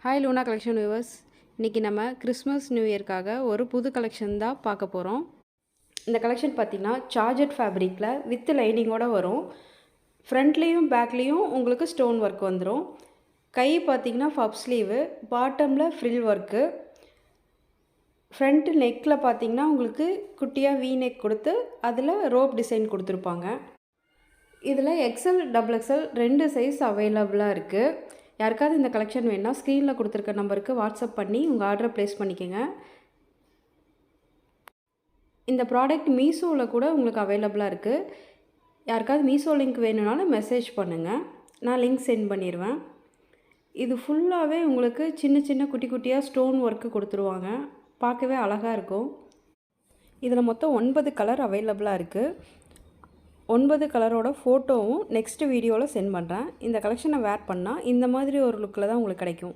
Hi Luna collection viewers. இன்றைக்கி நம்ம Christmas new இயர்க்காக ஒரு புது கலெக்ஷன் தான் பார்க்க போகிறோம். இந்த கலெக்ஷன் பார்த்திங்கன்னா சார்ஜட் ஃபேப்ரிக்கில் வித் லைனிங்கோடு வரும். ஃப்ரண்ட்லேயும் பேக்லேயும் உங்களுக்கு ஸ்டோன் ஒர்க் வந்துடும். கை பார்த்திங்கன்னா பஃப் ஸ்லீவு, பாட்டமில் ஃப்ரில் ஒர்க்கு, ஃப்ரண்ட்டு நெக்கில் பார்த்திங்கன்னா உங்களுக்கு குட்டியாக வீ நெக் கொடுத்து அதில் ரோப் டிசைன் கொடுத்துருப்பாங்க. இதில் எக்ஸல் டபுள் எக்ஸல் 2 சைஸ் அவைலபிளாக இருக்குது. யாருக்காவது இந்த கலெக்ஷன் வேணுன்னா ஸ்க்ரீனில் கொடுத்துருக்க நம்பருக்கு வாட்ஸ்அப் பண்ணி உங்கள் ஆர்டரை ப்ளேஸ் பண்ணிக்கோங்க. இந்த ப்ராடக்ட் மீஷோவில் கூட உங்களுக்கு அவைலபிளாக இருக்குது. யாருக்காவது மீஷோ லிங்க் வேணும்னாலும் மெசேஜ் பண்ணுங்கள், நான் லிங்க் சென்ட் பண்ணிடுவேன். இது ஃபுல்லாகவே உங்களுக்கு சின்ன சின்ன குட்டி குட்டியாக ஸ்டோன் ஒர்க்கு கொடுத்துருவாங்க. பார்க்கவே அழகாக இருக்கும். இதில் மொத்தம் 9 கலர் அவைலபிளாக இருக்குது. 9 கலரோட ஃபோட்டோவும் நெக்ஸ்ட் வீடியோவில் சென்ட் பண்ணுறேன். இந்த கலெக்ஷனை வேர் பண்ணால் இந்த மாதிரி ஒரு லுக்கில் தான் உங்களுக்கு கிடைக்கும்.